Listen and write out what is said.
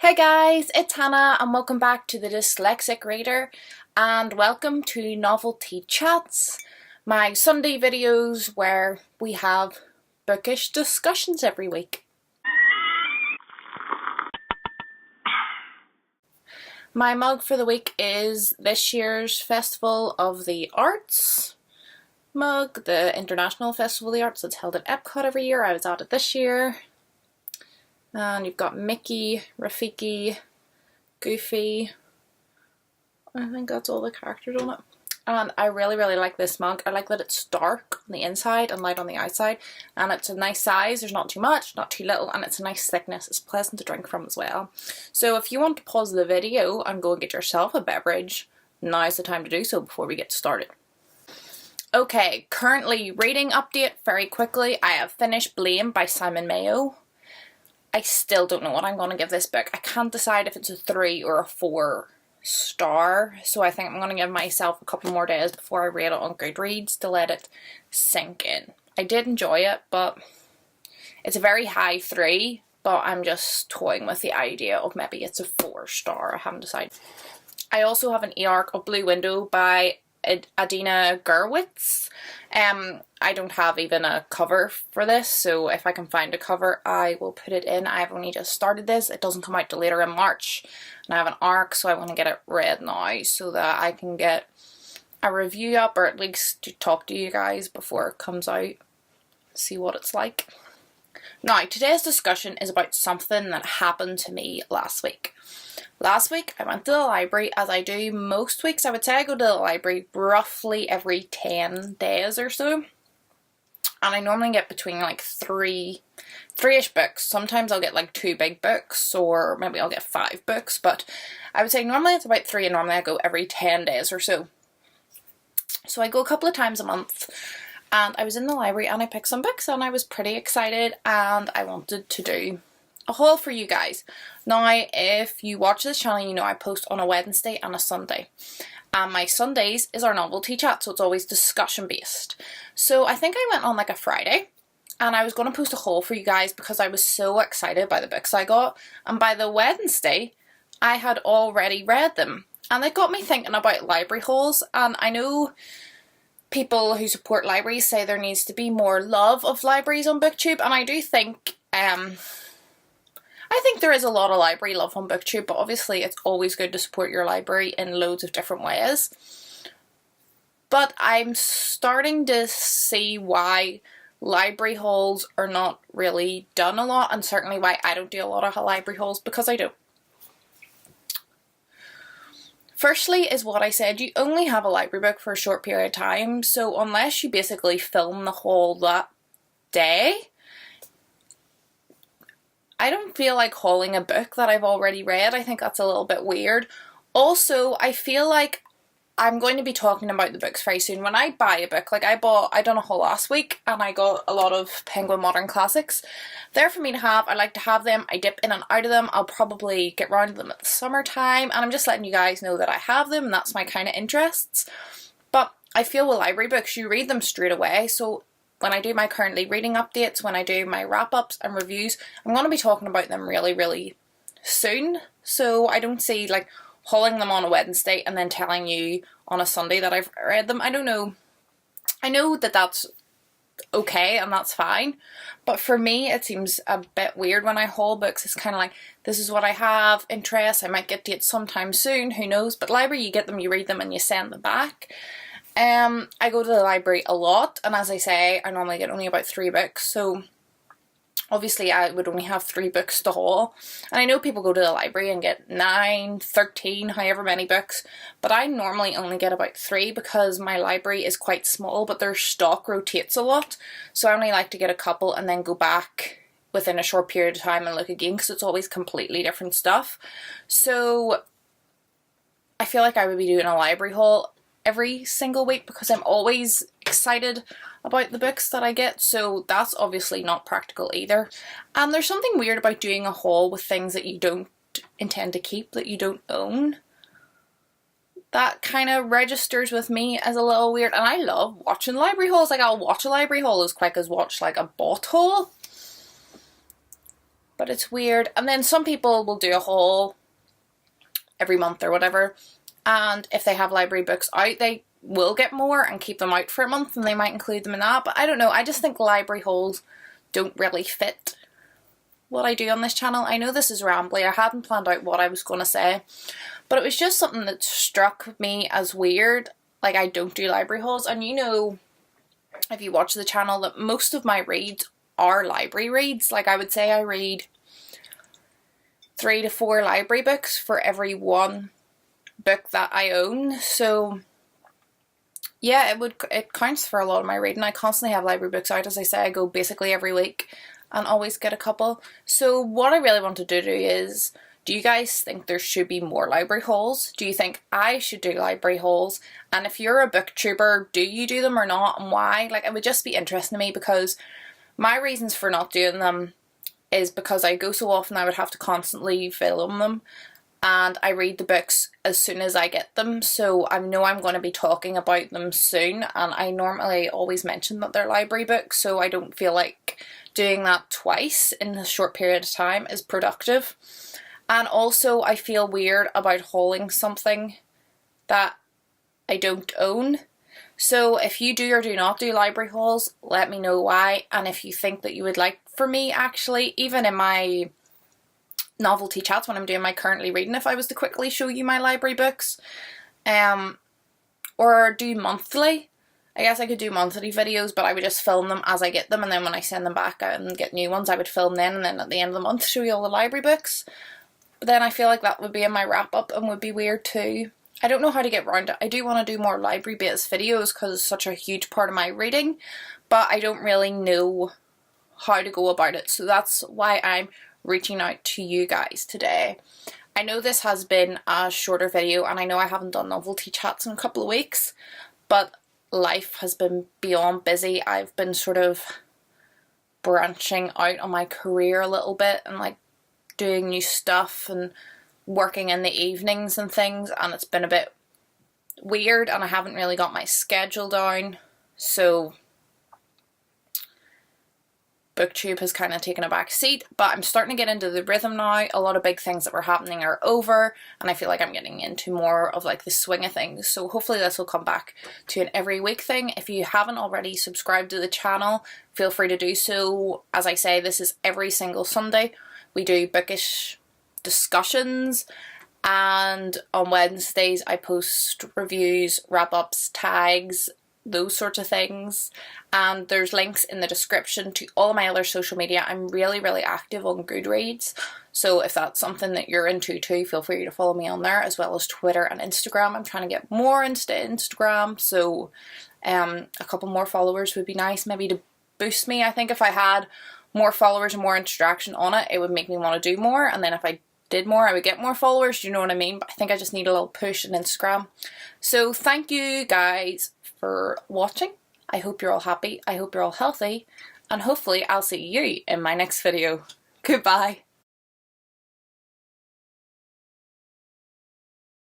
Hey guys, it's Hannah and welcome back to the Dyslexic Reader and welcome to Novelty Chats, my Sunday videos where we have bookish discussions every week. My mug for the week is this year's Festival of the Arts mug, the International Festival of the Arts that's held at Epcot every year. I was at it this year. And you've got Mickey, Rafiki, Goofy. I think that's all the characters on it. And I really like this mug. I like that it's dark on the inside and light on the outside. And it's a nice size. There's not too much, not too little. And it's a nice thickness. It's pleasant to drink from as well. So if you want to pause the video and go and get yourself a beverage, now's the time to do so before we get started. Okay, currently reading update very quickly. I have finished Blame by Simon Mayo. I still don't know what I'm going to give this book. I can't decide if it's a 3 or a 4 star. So I think I'm going to give myself a couple more days before I rate it on Goodreads to let it sink in. I did enjoy it, but it's a very high 3. But I'm just toying with the idea of maybe it's a 4 star. I haven't decided. I also have an e-arc of Blue Window by Adina Gurwitz. I don't have even a cover for this, so if I can find a cover I will put it in. I've only just started this. It doesn't come out till later in March, and I have an arc, so I want to get it read now so that I can get a review up, or at least to talk to you guys before it comes out, see what it's like. Now, today's discussion is about something that happened to me last week. Last week I went to the library, as I do most weeks. I would say I go to the library roughly every 10 days or so. And I normally get between like three-ish books. Sometimes I'll get like 2 big books, or maybe I'll get 5 books. But I would say normally it's about 3, and normally I go every 10 days or so. So I go a couple of times a month. And I was in the library and I picked some books and I was pretty excited, and I wanted to do a haul for you guys. Now, if you watch this channel, you know I post on a Wednesday and a Sunday. And my Sundays is our novelty chat, so it's always discussion based. So I think I went on like a Friday and I was going to post a haul for you guys because I was so excited by the books I got. And by the Wednesday, I had already read them. And it got me thinking about library hauls. And I know people who support libraries say there needs to be more love of libraries on Booktube. And I do think there is a lot of library love on Booktube, but obviously it's always good to support your library in loads of different ways. But I'm starting to see why library hauls are not really done a lot, and certainly why I don't do a lot of library hauls, because I don't. Firstly is what I said, you only have a library book for a short period of time, so unless you basically film the haul that day, I don't feel like hauling a book that I've already read. I think that's a little bit weird. Also, I feel like I'm going to be talking about the books very soon. When I buy a book, like I done a haul last week and I got a lot of Penguin Modern Classics. They're for me to have. I like to have them. I dip in and out of them. I'll probably get round to them at the summertime, and I'm just letting you guys know that I have them and that's my kind of interests. But I feel with library books, you read them straight away. So when I do my currently reading updates, when I do my wrap-ups and reviews, I'm going to be talking about them really soon. So I don't see like hauling them on a Wednesday and then telling you on a Sunday that I've read them. I don't know. I know that that's okay and that's fine, but for me it seems a bit weird when I haul books. It's kind of like, this is what I have interest. I might get to it sometime soon, who knows. But library, you get them, you read them, and you send them back. I go to the library a lot, and as I say, I normally get only about 3 books, so obviously I would only have 3 books to haul. And I know people go to the library and get 9, 13, however many books, but I normally only get about 3 because my library is quite small, but their stock rotates a lot, so I only like to get a couple and then go back within a short period of time and look again, because it's always completely different stuff. So I feel like I would be doing a library haul every single week because I'm always excited about the books that I get, so that's obviously not practical either. And there's something weird about doing a haul with things that you don't intend to keep, that you don't own. That kind of registers with me as a little weird, and I love watching library hauls. Like, I'll watch a library haul as quick as watch like a bot haul. but it's weird. And then some people will do a haul every month or whatever, and if they have library books out, they will get more and keep them out for a month, and they might include them in that. But I don't know, I just think library hauls don't really fit what I do on this channel. I know this is rambly, I hadn't planned out what I was going to say, but it was just something that struck me as weird. Like, I don't do library hauls, and you know, if you watch the channel, that most of my reads are library reads. Like, I would say I read 3 to 4 library books for every one book that I own. So yeah, it counts for a lot of my reading. I constantly have library books out. As I say, I go basically every week and always get a couple. So what I really want to do is, do you guys think there should be more library hauls? Do you think I should do library hauls? And if you're a booktuber, do you do them or not, and why? Like, it would just be interesting to me, because my reasons for not doing them is because I go so often I would have to constantly film them, and I read the books as soon as I get them, so I know I'm going to be talking about them soon, and I normally always mention that they're library books, so I don't feel like doing that twice in a short period of time is productive. And also, I feel weird about hauling something that I don't own. So if you do or do not do library hauls, let me know why. And if you think that you would like for me, actually, even in my novelty chats when I'm doing my currently reading, if I was to quickly show you my library books, or do monthly. I guess I could do monthly videos, but I would just film them as I get them, and then when I send them back out and get new ones, I would film then, and then at the end of the month show you all the library books. But then I feel like that would be in my wrap up and would be weird too. I don't know how to get around it. I do want to do more library based videos because it's such a huge part of my reading, but I don't really know how to go about it. So that's why I'm reaching out to you guys today. I know this has been a shorter video, and I know I haven't done novelty chats in a couple of weeks, but life has been beyond busy. I've been sort of branching out on my career a little bit and like doing new stuff and working in the evenings and things, and it's been a bit weird, and I haven't really got my schedule down, so Booktube has kind of taken a back seat, but I'm starting to get into the rhythm now. A lot of big things that were happening are over, and I feel like I'm getting into more of like the swing of things, so hopefully this will come back to an every week thing. If you haven't already subscribed to the channel, feel free to do so. As I say, this is every single Sunday. We do bookish discussions, and on Wednesdays I post reviews, wrap-ups, tags, those sorts of things, and there's links in the description to all my other social media. I'm really active on Goodreads, so if that's something that you're into too, feel free to follow me on there, as well as Twitter and Instagram. I'm trying to get more into Instagram, so a couple more followers would be nice, maybe to boost me. I think if I had more followers and more interaction on it, it would make me want to do more, and then if I did more, I would get more followers, do you know what I mean? But I think I just need a little push on Instagram. So thank you guys for watching. I hope you're all happy, I hope you're all healthy, and hopefully I'll see you in my next video. Goodbye.